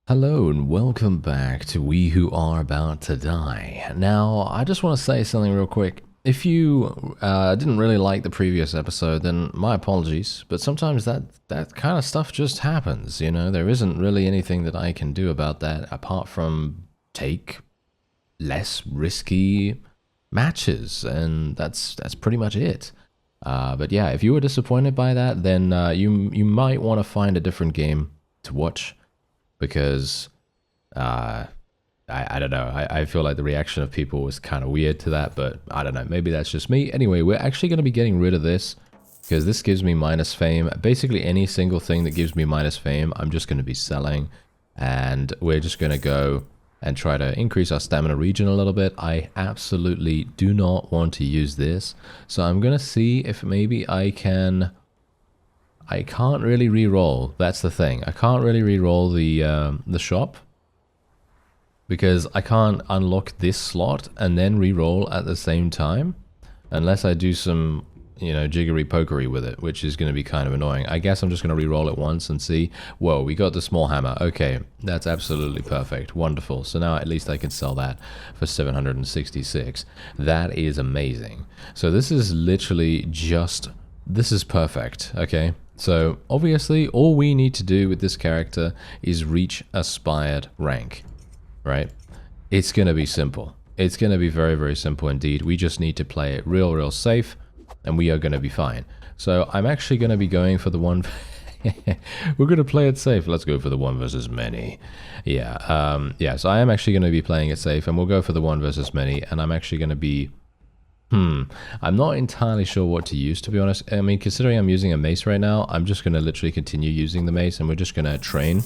Hello and welcome back to We Who Are About to Die. Now, I just want to say something real quick. If you didn't really like the previous episode, then my apologies, but sometimes that kind of stuff just happens, you know? There isn't really anything that I can do about that apart from take less risky matches, and that's pretty much it. But yeah, if you were disappointed by that, then you might want to find a different game to watch. Because I don't know, I feel like the reaction of people was kind of weird to that, but I don't know, maybe that's just me. Anyway, we're actually going to be getting rid of this because this gives me minus fame. Basically any single thing that gives me minus fame, I'm just going to be selling, and we're just going to go and try to increase our stamina regen a little bit. I absolutely do not want to use this, so I'm going to see if maybe I can't really re-roll. That's the thing. I can't really re-roll the shop because I can't unlock this slot and then re-roll at the same time unless I do some, you know, jiggery pokery with it, which is going to be kind of annoying. I guess I'm just going to re-roll it once and see. Whoa, we got the small hammer. Okay, that's absolutely perfect. Wonderful. So now at least I can sell that for 766. That is amazing. So this is literally just... This is perfect, okay? So, obviously, all we need to do with this character is reach aspired rank, right? It's going to be simple. It's going to be very, very simple indeed. We just need to play it real safe, and we are going to be fine. So, I'm actually going to be going for the one... We're going to play it safe. Let's go for the one versus many. Yeah, so I am actually going to be playing it safe, and we'll go for the one versus many, and I'm actually going to be... I'm not entirely sure what to use, to be honest. I mean, considering I'm using a mace right now, I'm just going to literally continue using the mace, and we're just going to train.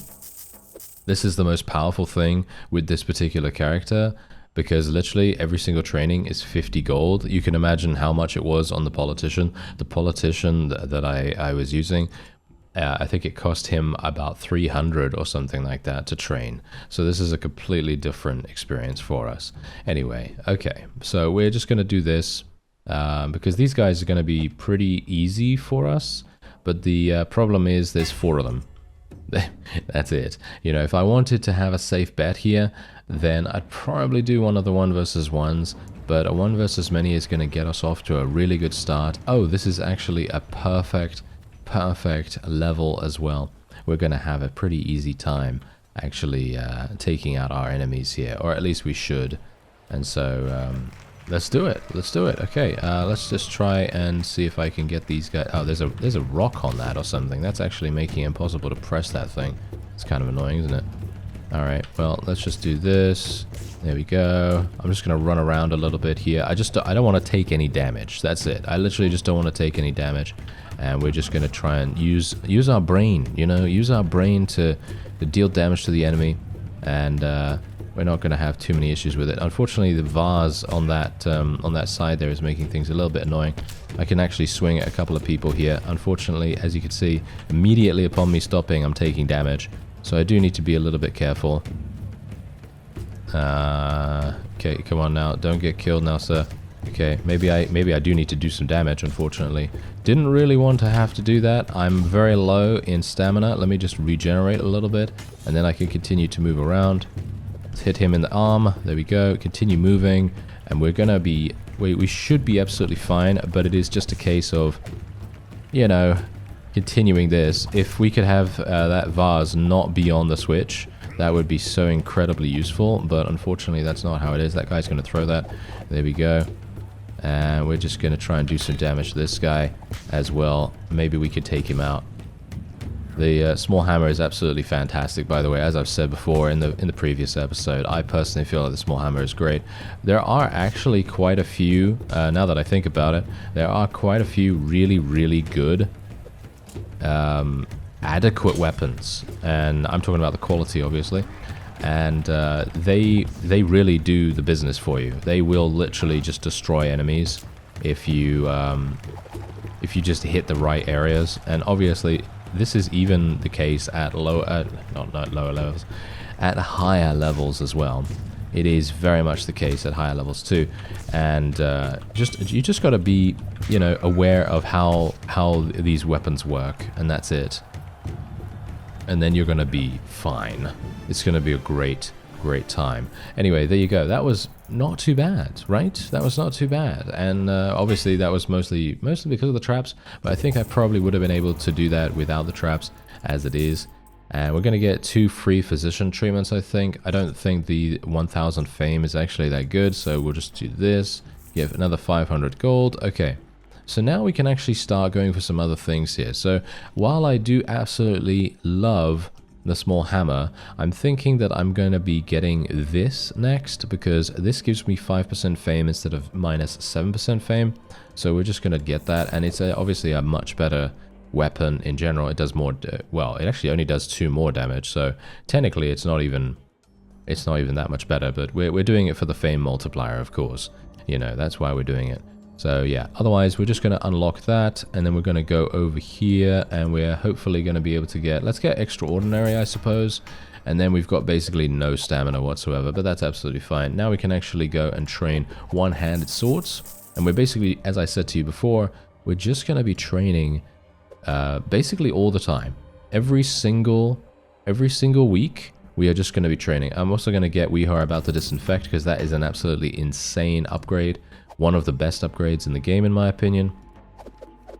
This is the most powerful thing with this particular character, because literally every single training is 50 gold. You can imagine how much it was on the politician. The politician that I was using, I think it cost him about 300 or something like that to train. So this is a completely different experience for us. Anyway, okay, so we're just going to do this because these guys are going to be pretty easy for us. But the problem is there's 4 of them. That's it. You know, if I wanted to have a safe bet here, then I'd probably do one of the 1 versus 1s. But a 1 versus many is going to get us off to a really good start. Oh, this is actually a perfect level as well. We're going to have a pretty easy time actually taking out our enemies here, or at least we should. And so let's do it. Okay, let's just try and see if I can get these guys. Oh, there's a rock on that or something. That's actually making it impossible to press that thing. It's kind of annoying, isn't it? Alright, well, let's just do this. There we go. I'm just going to run around a little bit here. I don't want to take any damage. That's it. I literally just don't want to take any damage. And we're just going to try and use our brain, you know, use our brain to deal damage to the enemy. And we're not going to have too many issues with it. Unfortunately, the vase on that side there is making things a little bit annoying. I can actually swing at a couple of people here. Unfortunately, as you can see, immediately upon me stopping, I'm taking damage. So I do need to be a little bit careful. Okay, come on now. Don't get killed now, sir. Okay, maybe I do need to do some damage, unfortunately. Didn't really want to have to do that. I'm very low in stamina. Let me just regenerate a little bit, and then I can continue to move around. Let's hit him in the arm. There we go. Continue moving, and we're gonna be... we should be absolutely fine, but it is just a case of, you know... continuing this. If we could have that vase not be on the switch, that would be so incredibly useful, but unfortunately that's not how it is. That guy's going to throw that. There we go. And we're just going to try and do some damage to this guy as well. Maybe we could take him out. The small hammer is absolutely fantastic, by the way. As I've said before in the previous episode, I personally feel like the small hammer is great. There are actually quite a few, now that I think about it, there are quite a few really good adequate weapons, and I'm talking about the quality, obviously, and they really do the business for you. They will literally just destroy enemies if you just hit the right areas. And obviously this is even the case at not lower levels, at higher levels as well. It is very much the case at higher levels too, and you just got to be, you know, aware of how these weapons work, and that's it. and then you're gonna be fine. It's gonna be a great time. Anyway, there you go. That was not too bad, right? That was not too bad. And obviously that was mostly because of the traps, but I think I probably would have been able to do that without the traps as it is. And we're going to get 2 free physician treatments, I think. I don't think the 1000 fame is actually that good, so we'll just do this. Give another 500 gold. Okay. So now we can actually start going for some other things here. So while I do absolutely love the small hammer, I'm thinking that I'm going to be getting this next, because this gives me 5% fame instead of minus 7% fame. So we're just going to get that, and it's obviously a much better weapon in general. It does more, well, it actually only does 2 more damage, so technically it's not even that much better, but we're doing it for the fame multiplier, of course. You know, that's why we're doing it. So yeah, otherwise we're just going to unlock that, and then we're going to go over here, and we're hopefully going to be able to get, let's get extraordinary, I suppose, and then we've got basically no stamina whatsoever, but that's absolutely fine. Now we can actually go and train one-handed swords, and we're basically, as I said to you before, we're just going to be training basically all the time. Every single week we are just going to be training. I'm also going to get We Are About to Disinfect, because that is an absolutely insane upgrade. One of the best upgrades in the game, in my opinion.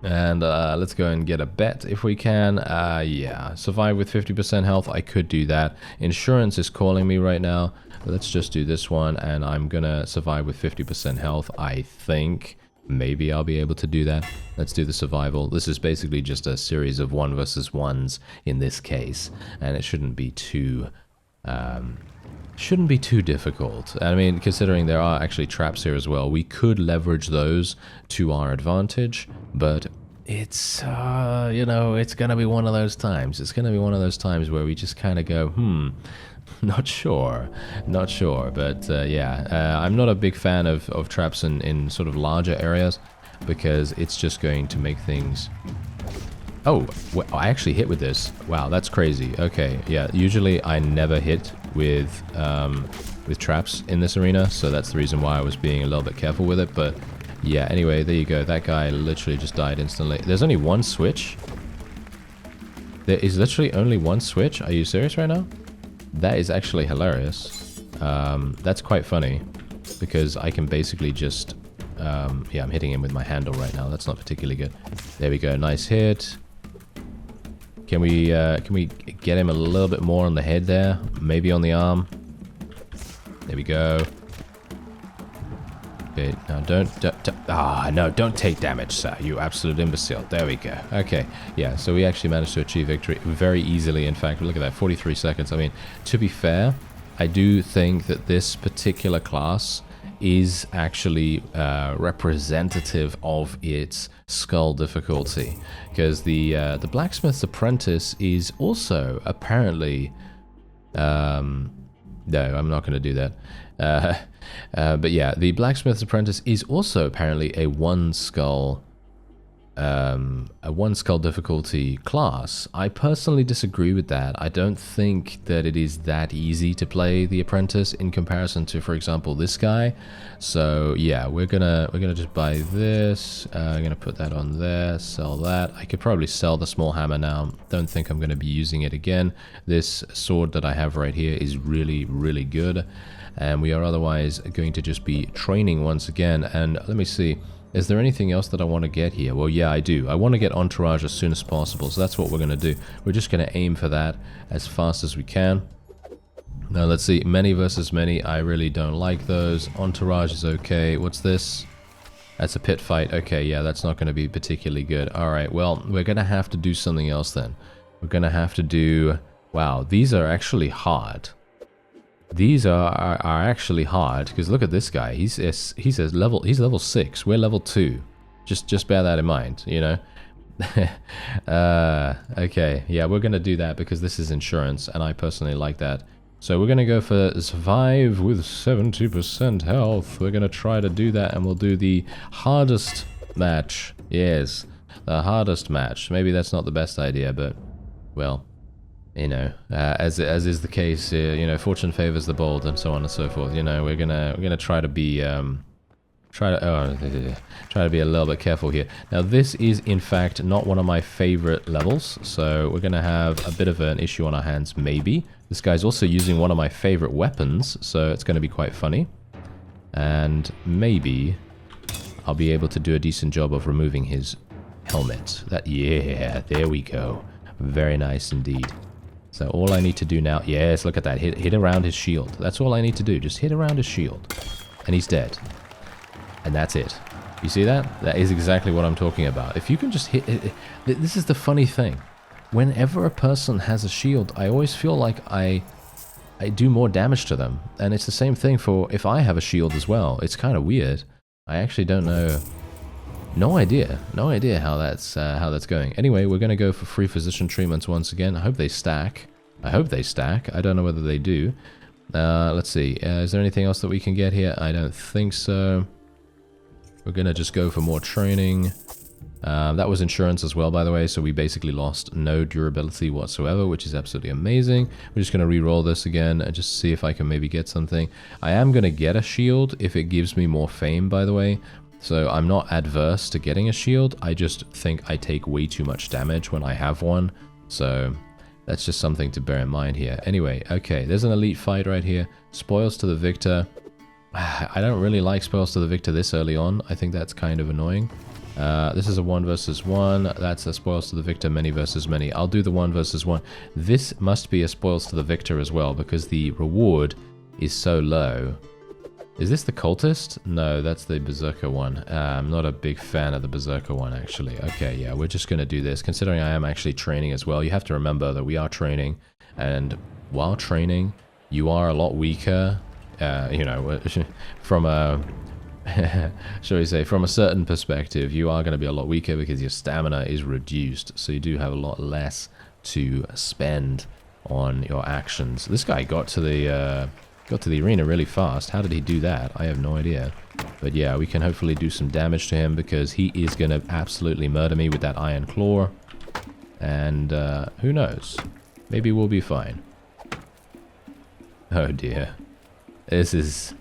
And let's go and get a bet if we can. Yeah, survive with 50% health. I could do that. Insurance is calling me right now. Let's just do this one, and I'm gonna survive with 50% health, I think. Maybe I'll be able to do that. Let's do the survival. This is basically just a series of 1 versus 1s in this case, and it shouldn't be too difficult. I mean, considering there are actually traps here as well, we could leverage those to our advantage, but it's you know, it's gonna be one of those times. It's gonna be one of those times where we just kind of go, not sure, but yeah, I'm not a big fan of traps in sort of larger areas, because it's just going to make things... Oh, well, I actually hit with this. Wow, that's crazy. Okay, yeah, usually I never hit with traps in this arena, so that's the reason why I was being a little bit careful with it, but yeah, anyway, there you go. That guy literally just died instantly. There's only one switch. There is literally only one switch. Are you serious right now? That is actually hilarious. That's quite funny, because I can basically just... yeah, I'm hitting him with my handle right now. That's not particularly good. There we go. Nice hit. Can we get him a little bit more on the head there? Maybe on the arm. There we go. Okay, now don't take damage, sir, you absolute imbecile. There we go. Okay, yeah, so we actually managed to achieve victory very easily. In fact, look at that, 43 seconds. I mean, to be fair, I do think that this particular class is actually representative of its skull difficulty, because the blacksmith's apprentice is also apparently no, I'm not going to do that. But yeah, the blacksmith's apprentice is also apparently a one skull difficulty class. I personally disagree with that. I don't think that it is that easy to play the apprentice in comparison to, for example, this guy. So yeah, we're gonna just buy this. I'm gonna put that on there, sell that. I could probably sell the small hammer now. Don't think I'm gonna be using it again. This sword that I have right here is really, really good, and we are otherwise going to just be training once again. And let me see. Is there anything else that I want to get here? Well, yeah, I do. I want to get Entourage as soon as possible, so that's what we're going to do. We're just going to aim for that as fast as we can. Now, let's see. Many versus many, I really don't like those. Entourage is okay. What's this? That's a pit fight. Okay, yeah, that's not going to be particularly good. Alright, well, we're going to have to do something else then. We're going to have to do... Wow, these are actually hard. These are actually hard, because look at this guy. He's level 6. We're level 2. Just bear that in mind, you know. Okay, yeah, we're gonna do that because this is insurance, and I personally like that. So we're gonna go for survive with 70% health. We're gonna try to do that, and we'll do the hardest match. Yes, the hardest match. Maybe that's not the best idea, but well. You know, as is the case, you know, fortune favors the bold, and so on and so forth. You know, we're gonna try to be try to be a little bit careful here. Now, this is in fact not one of my favorite levels, so we're gonna have a bit of an issue on our hands, maybe. This guy's also using one of my favorite weapons, so it's gonna be quite funny. And maybe I'll be able to do a decent job of removing his helmet. Yeah, there we go. Very nice indeed. So all I need to do now, yes, look at that, hit around his shield. That's all I need to do, just hit around his shield. And he's dead. And that's it. You see that? That is exactly what I'm talking about. If you can just hit it, this is the funny thing. Whenever a person has a shield, I always feel like I do more damage to them. And it's the same thing for if I have a shield as well. It's kind of weird. I actually don't know. No idea how that's going. Anyway, we're gonna go for free physician treatments once again. I hope they stack. I don't know whether they do. Let's see. Is there anything else that we can get here? I don't think so. We're gonna just go for more training. That was insurance as well, by the way, so we basically lost no durability whatsoever, which is absolutely amazing. We're just gonna re-roll this again and just see if I can maybe get something. I am gonna get a shield if it gives me more fame, by the way. So I'm not adverse to getting a shield, I just think I take way too much damage when I have one. So that's just something to bear in mind here. Anyway, okay, there's an elite fight right here. Spoils to the victor. I don't really like spoils to the victor this early on. I think that's kind of annoying. This is a 1 versus 1. That's a spoils to the victor, many versus many. I'll do the 1 versus 1. This must be a spoils to the victor as well because the reward is so low. Is this the cultist? No, that's the berserker one. I'm not a big fan of the berserker one, actually. Okay, yeah, we're just going to do this. Considering I am actually training as well, you have to remember that we are training. And while training, you are a lot weaker. You know, from a... shall we say, from a certain perspective, you are going to be a lot weaker because your stamina is reduced. So you do have a lot less to spend on your actions. This guy got to the arena really fast. How did he do that? I have no idea. But yeah, we can hopefully do some damage to him because he is going to absolutely murder me with that iron claw. And who knows? Maybe we'll be fine. Oh dear. This is...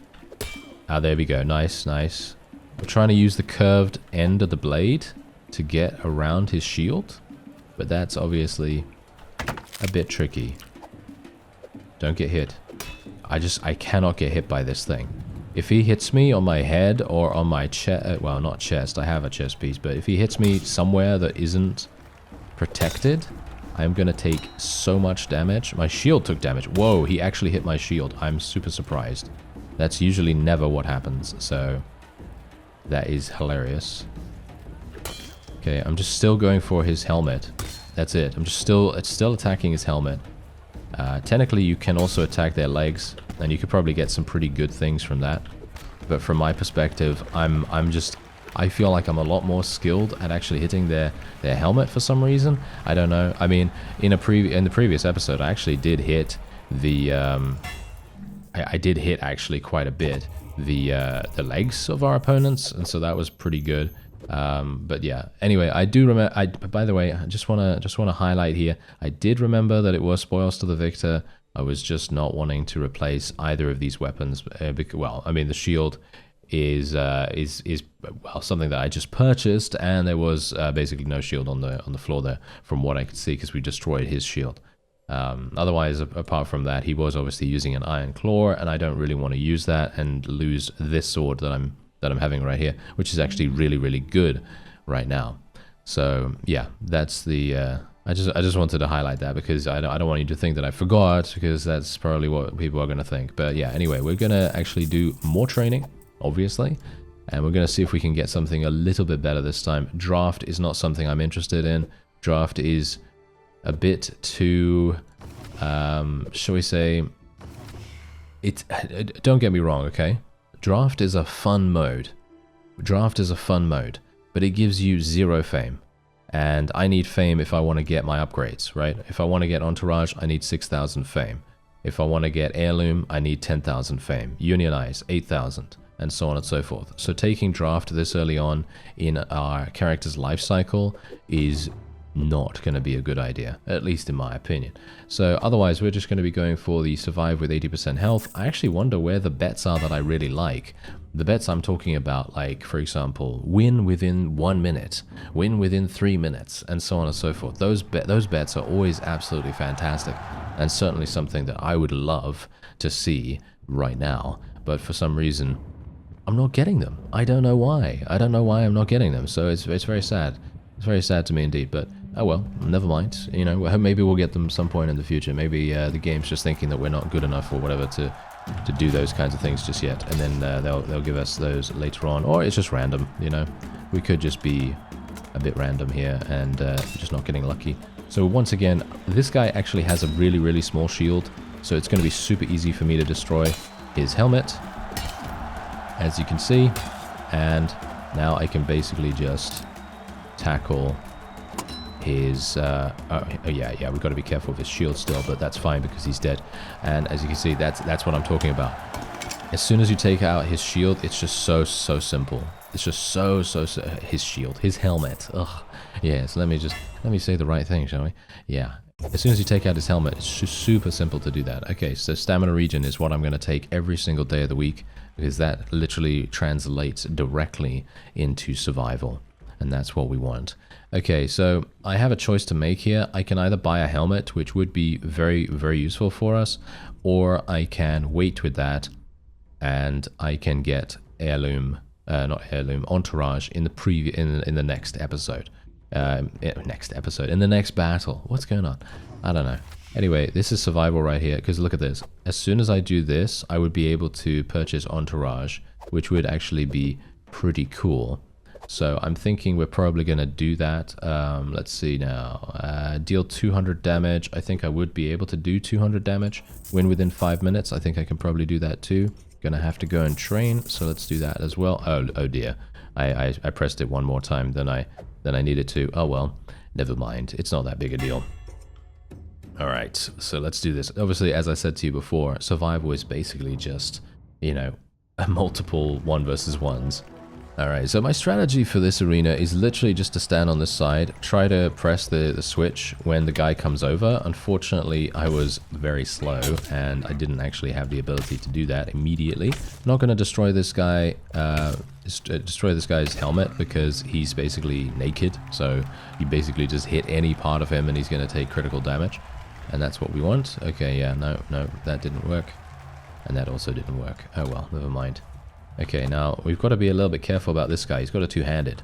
Ah, there we go. Nice, nice. We're trying to use the curved end of the blade to get around his shield. But that's obviously a bit tricky. Don't get hit. I cannot get hit by this thing. If he hits me on my head or on my chest, well, not chest, I have a chest piece, but if he hits me somewhere that isn't protected, I'm gonna take so much damage. My shield took damage. Whoa, he actually hit my shield. I'm super surprised. That's usually never what happens, so that is hilarious. Okay, I'm just still going for his helmet. That's it. It's still attacking his helmet. Technically, you can also attack their legs, and you could probably get some pretty good things from that. But from my perspective, I feel like I'm a lot more skilled at actually hitting their helmet for some reason. I don't know. I mean, in the previous episode, I actually did hit the I did hit actually quite a bit the legs of our opponents, and so that was pretty good. But yeah, anyway, I do remember, by the way, I just want to highlight here, I did remember that it was spoils to the victor. I was just not wanting to replace either of these weapons, because, well, I mean, the shield is well, something that I just purchased, and there was basically no shield on the floor there from what I could see, because we destroyed his shield. Otherwise, apart from that, he was obviously using an iron claw, and I don't really want to use that and lose this sword that I'm having right here, which is actually really, really good right now. So yeah, that's the I just wanted to highlight that because I don't want you to think that I forgot, because that's probably what people are going to think. But yeah, anyway, we're going to actually do more training, obviously, and we're going to see if we can get something a little bit better this time. Draft is not something I'm interested in. Draft is a bit too, shall we say, don't get me wrong, okay? Draft is a fun mode. Draft is a fun mode, but it gives you 0 fame. And I need fame if I want to get my upgrades, right? If I want to get Entourage, I need 6,000 fame. If I want to get Heirloom, I need 10,000 fame. Unionize, 8,000, and so on and so forth. So taking Draft this early on in our character's life cycle is not going to be a good idea, at least in my opinion. So otherwise, we're just going to be going for the survive with 80% health. I actually wonder where the bets are that I really like. The bets I'm talking about, like, for example, win within 1 minute, win within 3 minutes, and so on and so forth. Those bets are always absolutely fantastic, and certainly something that I would love to see right now. But for some reason, I'm not getting them. I don't know why. I don't know why I'm not getting them. So it's very sad. It's very sad to me indeed, but oh well, never mind. You know, maybe we'll get them some point in the future. Maybe the game's just thinking that we're not good enough or whatever to do those kinds of things just yet, and then they'll give us those later on, or it's just random. You know, we could just be a bit random here and just not getting lucky. So once again, this guy actually has a really small shield, so it's going to be super easy for me to destroy his helmet, as you can see, and now I can basically just tackle his yeah, we've got to be careful of his shield still, but that's fine because he's dead. And as you can see, that's what I'm talking about. As soon as you take out his shield, it's just so simple. It's just so his shield, his helmet. Ugh. Yeah, so let me say the right thing, shall we? Yeah. As soon as you take out his helmet, it's just super simple to do that. Okay, so stamina regen is what I'm going to take every single day of the week, because that literally translates directly into survival. And that's what we want. Okay, so I have a choice to make here. I can either buy a helmet, which would be very useful for us, or I can wait with that, and I can get heirloom, not heirloom, entourage in the in the next episode. In the next battle. What's going on? I don't know. Anyway, this is survival right here, because look at this. As soon as I do this, I would be able to purchase entourage, which would actually be pretty cool. So I'm thinking we're probably going to do that. Let's see now. Deal 200 damage. I think I would be able to do 200 damage. Win within 5 minutes. I think I can probably do that too. Gonna have to go and train, so let's do that as well. Oh dear. I pressed it one more time than I needed to. Oh well, never mind. It's not that big a deal. Alright, so let's do this. Obviously, as I said to you before, survival is basically just, you know, a multiple 1 versus 1s. Alright, so my strategy for this arena is literally just to stand on this side, try to press the switch when the guy comes over. Unfortunately, I was very slow, and I didn't actually have the ability to do that immediately. I'm not going to destroy this guy, destroy this guy's helmet, because he's basically naked, so you basically just hit any part of him and he's going to take critical damage. And that's what we want. Okay, yeah, no, that didn't work. And that also didn't work. Oh well, never mind. Okay, now we've got to be a little bit careful about this guy. He's got a two-handed.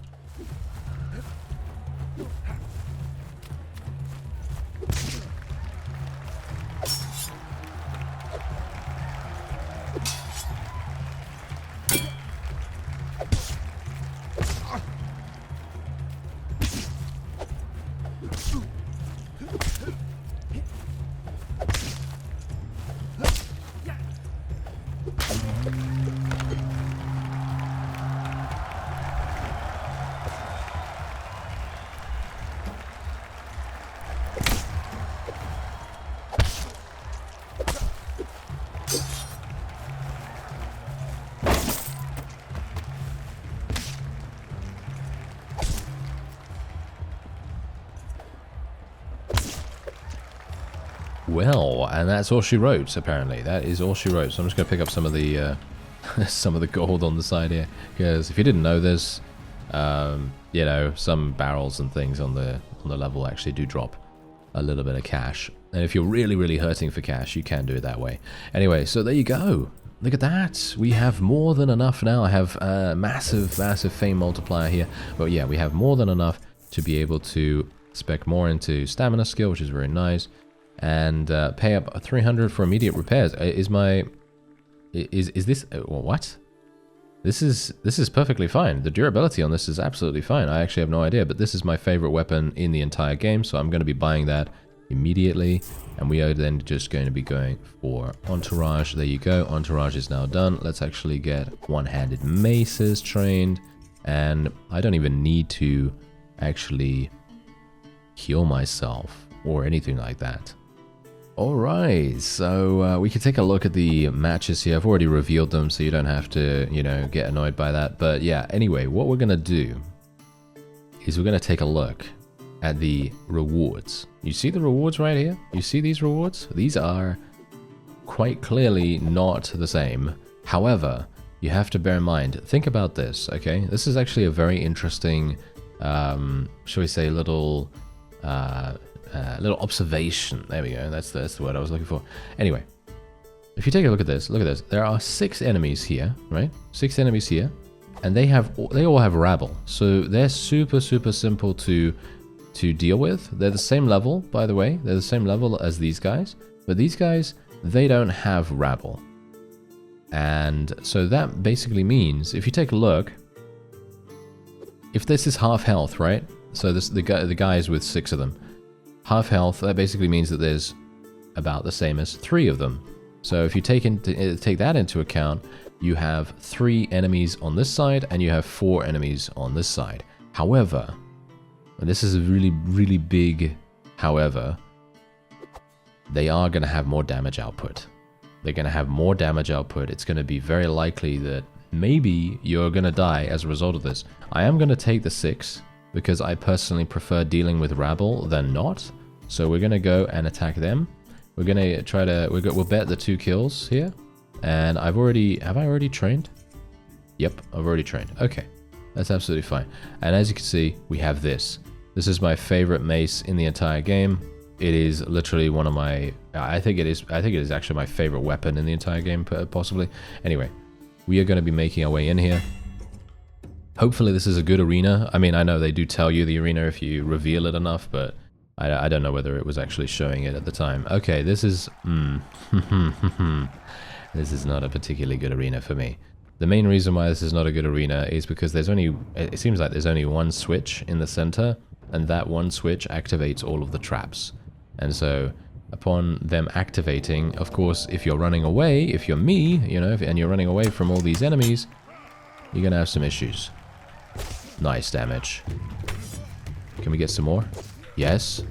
Well, and that's all she wrote, apparently. That is all she wrote. So I'm just going to pick up some of the some of the gold on the side here. Because if you didn't know this, you know, some barrels and things on the level actually do drop a little bit of cash. And if you're really hurting for cash, you can do it that way. Anyway, so there you go. Look at that. We have more than enough now. I have a massive fame multiplier here. But yeah, we have more than enough to be able to spec more into stamina skill, which is very nice. And pay up 300 for immediate repairs. Is this what? This is perfectly fine. The durability on this is absolutely fine. I actually have no idea, but this is my favorite weapon in the entire game, so I'm going to be buying that immediately. And we are then just going to be going for entourage. There you go. Entourage is now done. Let's actually get one-handed maces trained, and I don't even need to actually heal myself or anything like that. Alright, so we can take a look at the matches here. I've already revealed them, so you don't have to, you know, get annoyed by that. But yeah, anyway, what we're going to do is we're going to take a look at the rewards. You see the rewards right here? You see these rewards? These are quite clearly not the same. However, you have to bear in mind, think about this, okay? This is actually a very interesting, shall we say, little observation. There we go, that's the word I was looking for. Anyway, if you take a look at this, there are 6 enemies here, right? 6 enemies here, and they all have rabble, so they're super simple to deal with. They're the same level, by the way. They're the same level as these guys, but these guys, they don't have rabble. And so that basically means, if you take a look, if this is half health, right? So the guys with 6 of them, half health, that basically means that there's about the same as 3 of them. So if you take that into account, you have 3 enemies on this side and you have 4 enemies on this side. However, and this is a really big however, they are going to have more damage output. They're going to have more damage output. It's going to be very likely that maybe you're going to die as a result of this. I am going to take the 6 because I personally prefer dealing with rabble than not. So we're going to go and attack them. We're going to try to, we'll bet the 2 kills here. And have I already trained? Yep, I've already trained. Okay, that's absolutely fine. And as you can see, we have this. This is my favorite mace in the entire game. It is literally one of my, I think it is actually my favorite weapon in the entire game, possibly. Anyway, we are going to be making our way in here. Hopefully this is a good arena. I mean, I know they do tell you the arena if you reveal it enough, but I don't know whether it was actually showing it at the time. Okay, this is, this is not a particularly good arena for me. The main reason why this is not a good arena is because it seems like there's only one switch in the center, and that one switch activates all of the traps. And so, upon them activating, of course, if you're running away, if you're me, you know, and you're running away from all these enemies, you're gonna have some issues. Nice damage. Can we get some more? Yes.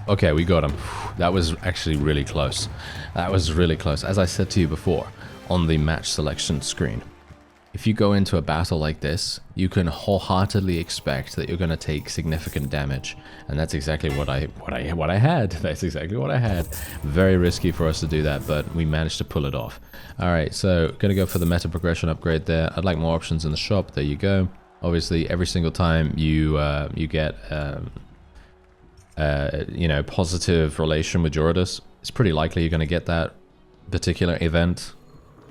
Okay, we got him. That was actually really close. That was really close. As I said to you before, on the match selection screen, if you go into a battle like this, you can wholeheartedly expect that you're going to take significant damage, and that's exactly what I had. That's exactly what I had. Very risky for us to do that, but we managed to pull it off. All right, so going to go for the meta progression upgrade there. I'd like more options in the shop. There you go. Obviously, every single time you get you know, positive relation with Joradus, it's pretty likely you're going to get that particular event.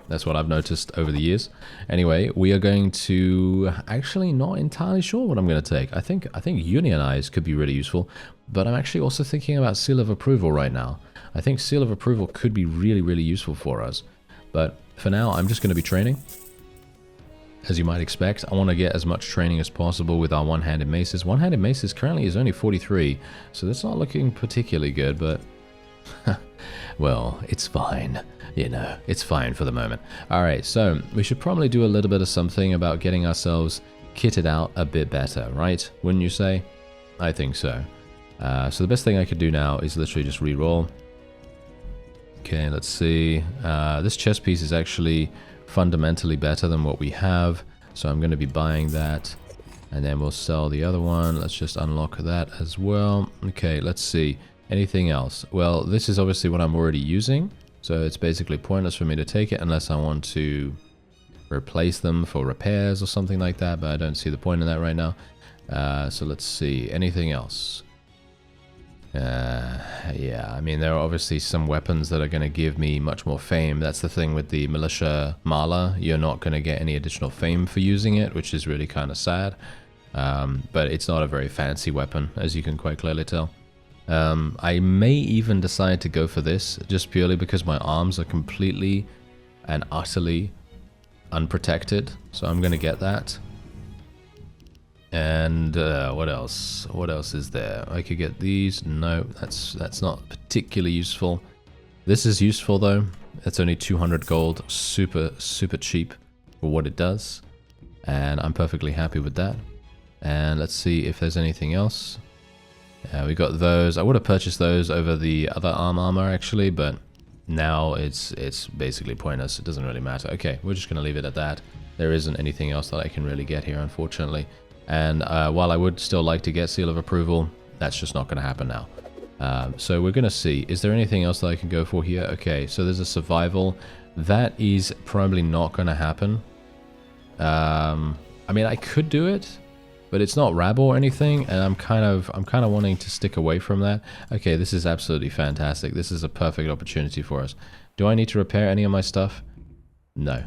That's what I've noticed over the years. Anyway, we are going to, actually not entirely sure what I'm going to take. I think Unionize could be really useful, but I'm actually also thinking about Seal of Approval right now. I think Seal of Approval could be really useful for us. But for now, I'm just going to be training. As you might expect, I want to get as much training as possible with our one-handed maces. One-handed maces currently is only 43, so that's not looking particularly good, but well, it's fine. You know, it's fine for the moment. Alright, so we should probably do a little bit of something about getting ourselves kitted out a bit better, right? Wouldn't you say? I think so. So the best thing I could do now is literally just re-roll. Okay, let's see. This chest piece is actually fundamentally better than what we have, so I'm going to be buying that, and then we'll sell the other one. Let's just unlock that as well. Okay, let's see. Anything else? Well, this is obviously what I'm already using, so it's basically pointless for me to take it unless I want to replace them for repairs or something like that, but I don't see the point in that right now. So let's see, anything else? Yeah, I mean, there are obviously some weapons that are going to give me much more fame. That's the thing with the Militia Mala. You're not going to get any additional fame for using it, which is really kind of sad. But it's not a very fancy weapon, as you can quite clearly tell. I may even decide to go for this, just purely because my arms are completely and utterly unprotected. So I'm going to get that. And what else? What else is there? I could get these. No, that's not particularly useful. This is useful though. It's only 200 gold, super cheap for what it does, and I'm perfectly happy with that. And let's see if there's anything else. We got those. I would have purchased those over the other armor actually, but now it's basically pointless. It doesn't really matter. Okay, we're just gonna leave it at that. There isn't anything else that I can really get here, unfortunately. And while I would still like to get Seal of Approval, that's just not going to happen now. So we're going to see. Is there anything else that I can go for here? Okay, so there's a Survival. That is probably not going to happen. I mean, I could do it, but it's not rabble or anything, and I'm kind of wanting to stick away from that. Okay, this is absolutely fantastic. This is a perfect opportunity for us. Do I need to repair any of my stuff? No.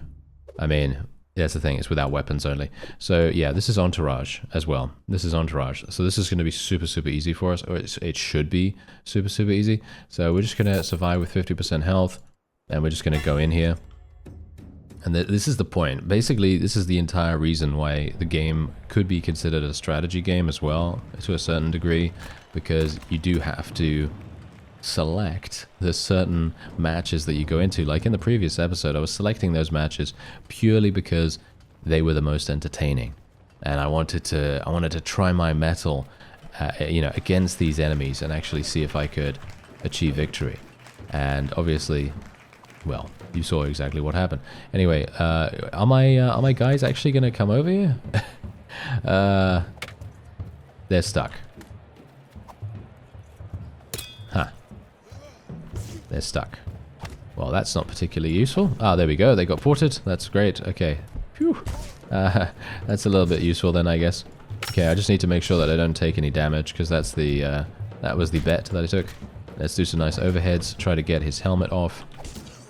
I mean, that's the thing, it's without weapons only. So yeah, this is Entourage as well. This is Entourage. So this is going to be super easy for us, or it should be super easy. So we're just going to survive with 50% health, and we're just going to go in here. And this is the point. Basically, this is the entire reason why the game could be considered a strategy game as well, to a certain degree, because you do have to select the certain matches that you go into. Like in the previous episode, I was selecting those matches purely because they were the most entertaining, and I wanted to try my mettle, you know, against these enemies and actually see if I could achieve victory. And obviously, well, you saw exactly what happened. Anyway, are my guys actually going to come over here? They're stuck. Huh. They're stuck. Well, that's not particularly useful. Ah, there we go. They got ported. That's great. Okay. Phew. That's a little bit useful then, I guess. Okay, I just need to make sure that I don't take any damage, because that's the that was the bet that I took. Let's do some nice overheads. Try to get his helmet off.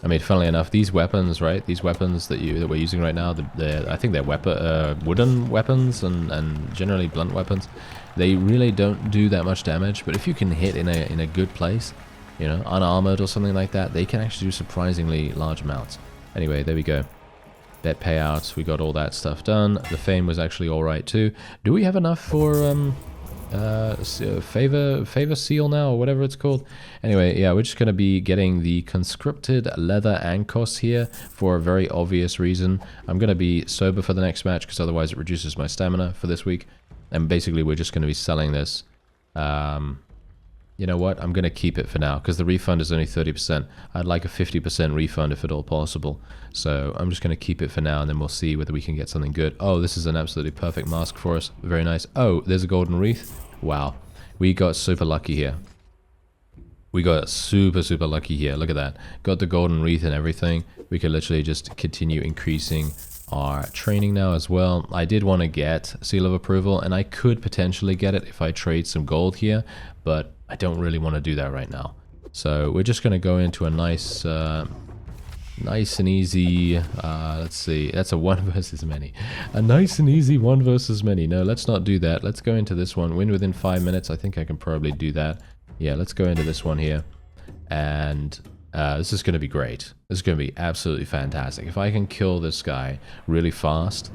I mean, funnily enough, these weapons, right? These weapons that we're using right now, I think they're wooden weapons and generally blunt weapons. They really don't do that much damage, but if you can hit in a good place, you know, unarmored or something like that, they can actually do surprisingly large amounts. Anyway, there we go. Bet payouts, we got all that stuff done. The fame was actually alright too. Do we have enough for favor seal now, or whatever it's called? Anyway, yeah, we're just going to be getting the conscripted leather ankos here for a very obvious reason. I'm going to be sober for the next match, because otherwise it reduces my stamina for this week. And basically we're just going to be selling this. You know what? I'm going to keep it for now, because the refund is only 30%. I'd like a 50% refund if at all possible. So I'm just going to keep it for now, and then we'll see whether we can get something good. Oh, this is an absolutely perfect mask for us. Very nice. Oh, there's a golden wreath. Wow. We got super lucky here. We got super lucky here. Look at that. Got the golden wreath and everything. We could literally just continue increasing our training now as well. I did want to get Seal of Approval, and I could potentially get it if I trade some gold here, but I don't really want to do that right now. So we're just going to go into a nice and easy, let's see, that's a 1 versus many. A nice and easy 1 versus many. No, let's not do that. Let's go into this one. Win within 5 minutes. I think I can probably do that. Yeah, let's go into this one here. And this is going to be great. This is going to be absolutely fantastic. If I can kill this guy really fast,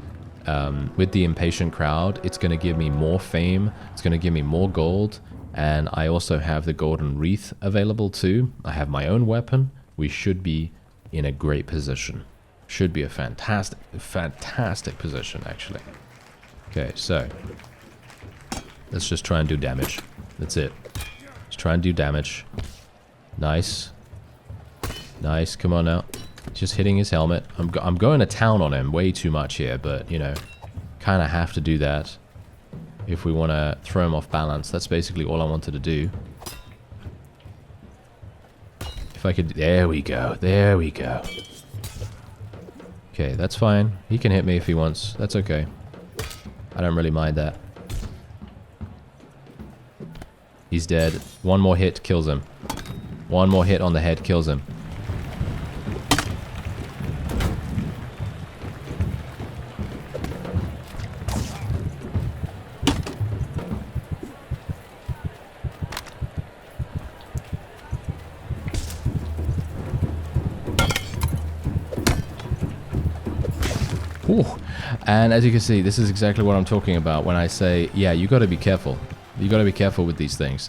with the impatient crowd, it's going to give me more fame. It's going to give me more gold. And I also have the golden wreath available too. I have my own weapon. We should be in a great position. Should be a fantastic position, actually. Okay, so let's just try and do damage. That's it. Let's try and do damage. Nice. Nice, come on now. Just hitting his helmet. I'm going to town on him way too much here, but, you know, kind of have to do that if we want to throw him off balance. That's basically all I wanted to do. If I could... There we go. There we go. Okay, that's fine. He can hit me if he wants. That's okay. I don't really mind that. He's dead. One more hit kills him. One more hit on the head kills him. Ooh. And as you can see, this is exactly what I'm talking about when I say, yeah, you got to be careful. You got to be careful with these things.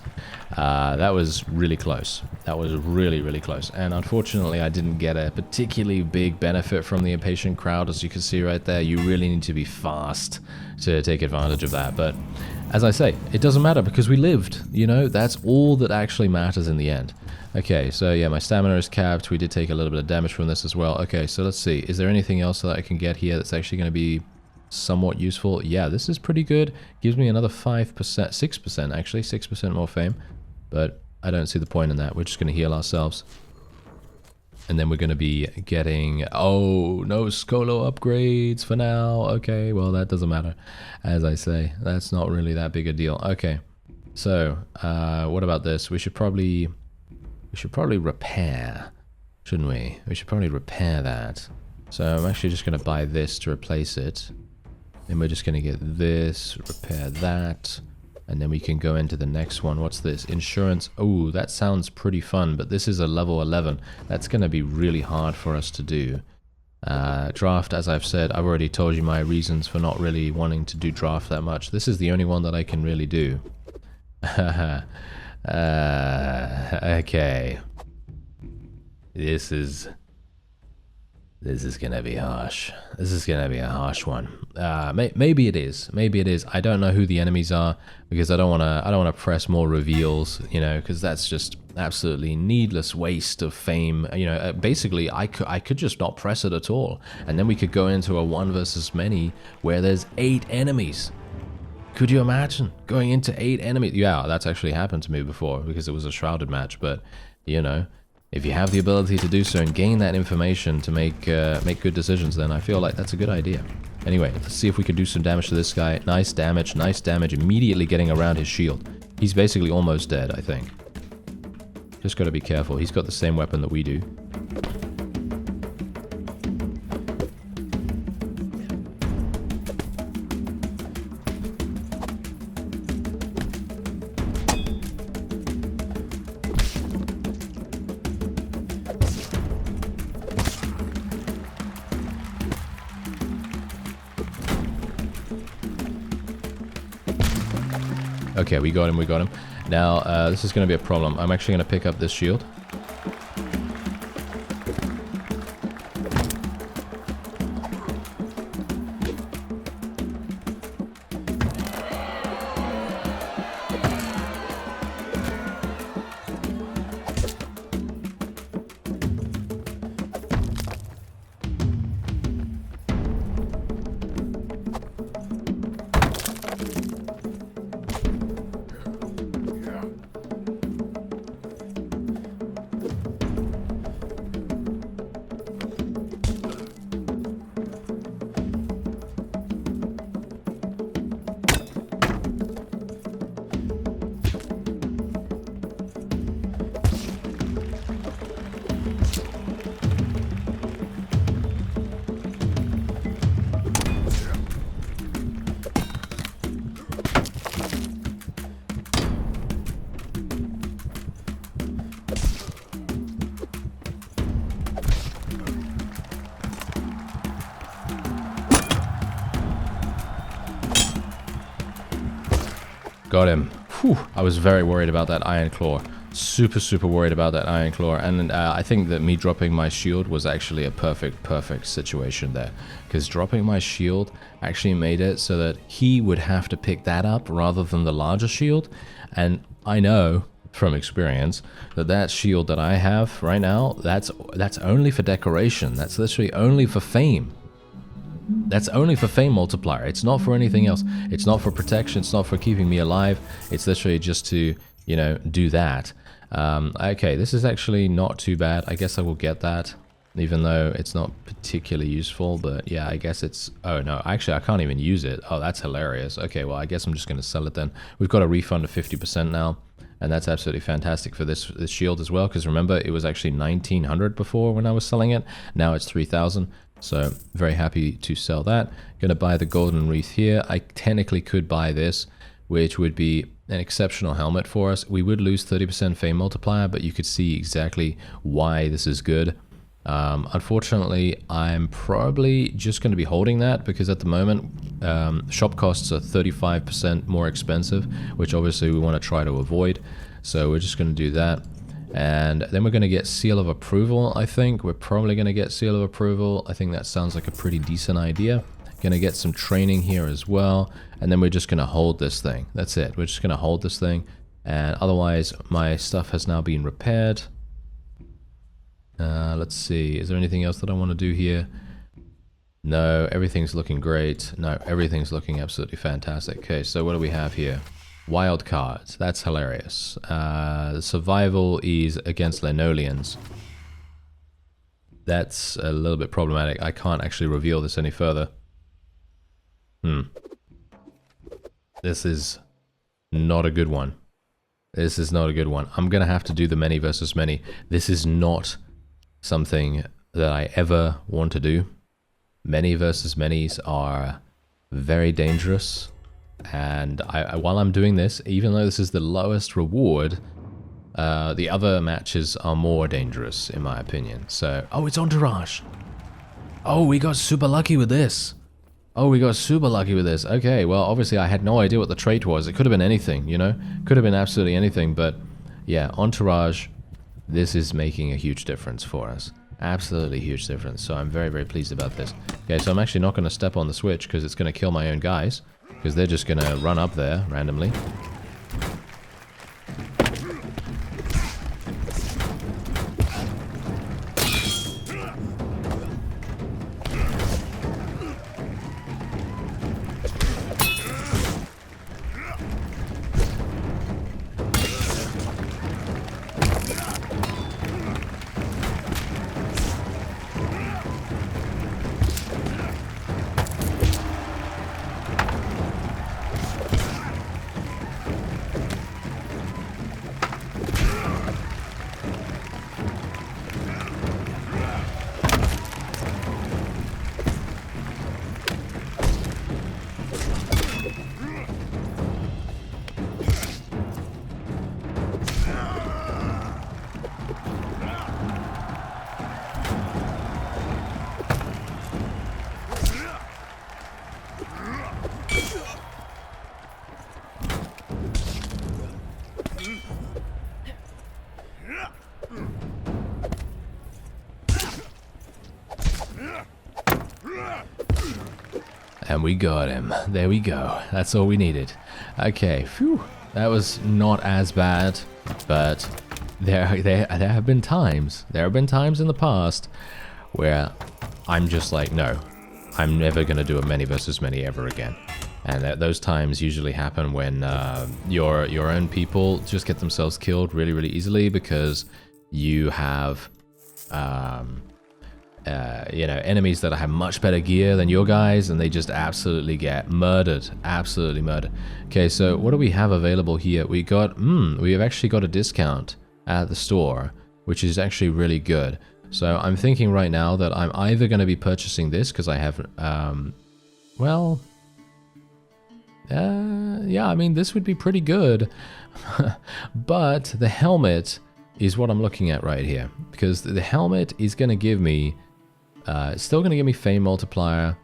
That was really close. That was really, really close. And unfortunately, I didn't get a particularly big benefit from the impatient crowd, as you can see right there. You really need to be fast to take advantage of that. But as I say, it doesn't matter because we lived. You know, that's all that actually matters in the end. Okay, so yeah, my stamina is capped. We did take a little bit of damage from this as well. Okay, so let's see. Is there anything else that I can get here that's actually going to be somewhat useful? Yeah, this is pretty good. Gives me another 5%, 6% actually, 6% more fame. But I don't see the point in that. We're just going to heal ourselves. And then we're going to be getting... Oh, no Skolo upgrades for now. Okay, well, that doesn't matter. As I say, that's not really that big a deal. Okay, so what about this? We should probably repair, shouldn't we? We should probably repair that. So I'm actually just going to buy this to replace it. And we're just going to get this, repair that. And then we can go into the next one. What's this? Insurance. Oh, that sounds pretty fun, but this is a level 11. That's going to be really hard for us to do. Draft, as I've said, I've already told you my reasons for not really wanting to do draft that much. This is the only one that I can really do. Okay. This is gonna be harsh. This is gonna be a harsh one. Maybe it is. Maybe it is. I don't know who the enemies are because I don't wanna press more reveals. You know, because that's just absolutely needless waste of fame. You know, basically I could just not press it at all, and then we could go into a 1 versus many where there's 8 enemies. Could you imagine going into 8 enemies? Yeah, that's actually happened to me before because it was a shrouded match. But you know, if you have the ability to do so and gain that information to make good decisions, then I feel like that's a good idea. Anyway, let's see if we can do some damage to this guy. Nice damage, immediately getting around his shield. He's basically almost dead, I think. Just gotta be careful. He's got the same weapon that we do. Okay, we got him. Now, this is going to be a problem. I'm actually going to pick up this shield. Got him. Whew, I was very worried about that Iron Claw. Super worried about that Iron Claw. And I think that me dropping my shield was actually a perfect situation there. Because dropping my shield actually made it so that he would have to pick that up rather than the larger shield. And I know from experience that that shield that I have right now, that's only for decoration. That's literally only for fame. That's only for fame multiplier. It's not for anything else. It's not for protection. It's not for keeping me alive. It's literally just to, you know, do that. Okay, this is actually not too bad. I guess I will get that. even though it's not particularly useful. But yeah, I guess it's... Oh no, actually I can't even use it. Oh, that's hilarious. Okay, well I guess I'm just going to sell it then. We've got a refund of 50% now, and that's absolutely fantastic for this shield as well, because remember, it was actually 1900 before when I was selling it. Now it's 3000. So very happy to sell that. Going to buy the golden wreath here. I technically could buy this, which would be an exceptional helmet for us. We would lose 30% fame multiplier, but you could see exactly why this is good. Unfortunately, I'm probably just going to be holding that because at the moment, shop costs are 35% more expensive, which obviously we want to try to avoid. So we're just going to do that. And then we're going to get seal of approval, I think. We're probably going to get seal of approval. I think that sounds like a pretty decent idea. Going to get some training here as well. And then we're just going to hold this thing. That's it. We're just going to hold this thing. And otherwise, my stuff has now been repaired. Let's see. Is there anything else that I want to do here? No, everything's looking great. No, everything's looking absolutely fantastic. Okay, so what do we have here? Wild cards. That's hilarious. Survival is against Linolians. That's a little bit problematic. I can't actually reveal this any further. This is not a good one. This is not a good one. I'm going to have to do the many versus many. This is not something that I ever want to do. Many versus manys are very dangerous. And while I'm doing this, even though this is the lowest reward, the other matches are more dangerous, in my opinion. So, oh, it's Entourage. Oh, we got super lucky with this. Oh, we got super lucky with this. Okay, well, obviously I had no idea what the trait was. It could have been anything, you know? Could have been absolutely anything, but yeah, Entourage, this is making a huge difference for us. Absolutely huge difference. So I'm very, very pleased about this. Okay, so I'm actually not going to step on the switch because it's going to kill my own guys. Because they're just going to run up there randomly. And we got him. There we go. That's all we needed. Okay, phew. That was not as bad, but there have been times. There have been times in the past where I'm just like, no, I'm never gonna do a many versus many ever again. And those times usually happen when your own people just get themselves killed really, really easily because you have you know, enemies that have much better gear than your guys, and they just absolutely get murdered. Absolutely murdered. Okay, so what do we have available here? We have actually got a discount at the store, which is actually really good. So I'm thinking right now that I'm either going to be purchasing this because I have, well, yeah, I mean, this would be pretty good. But the helmet is what I'm looking at right here, because the helmet is going to give me, it's still going to give me fame multiplier.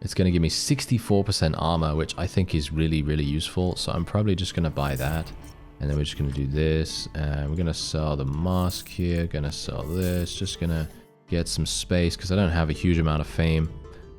It's going to give me 64% armor, which I think is really, really useful. So I'm probably just going to buy that. And then we're just going to do this. And we're going to sell the mask here. Going to sell this. Just going to get some space because I don't have a huge amount of fame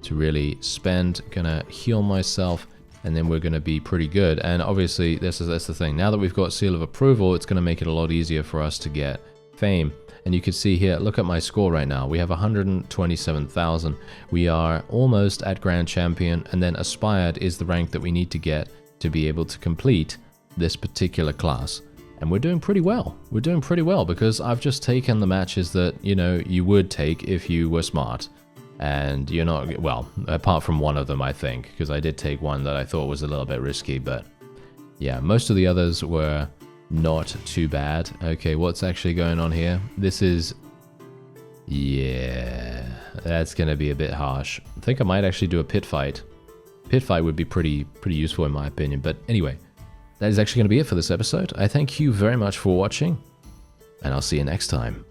to really spend. Going to heal myself. And then we're going to be pretty good. And obviously, that's the thing. Now that we've got seal of approval, it's going to make it a lot easier for us to get fame. And you can see here, look at my score right now. We have 127,000. We are almost at Grand Champion. And then Aspired is the rank that we need to get to be able to complete this particular class. And we're doing pretty well. We're doing pretty well because I've just taken the matches that, you know, you would take if you were smart. And you're not, well, apart from one of them, I think, because I did take one that I thought was a little bit risky, but yeah, most of the others were not too bad. Okay, what's actually going on here? This is, yeah, that's going to be a bit harsh. I think I might actually do a pit fight. Pit fight would be pretty useful in my opinion, but anyway, that is actually going to be it for this episode. I thank you very much for watching, and I'll see you next time.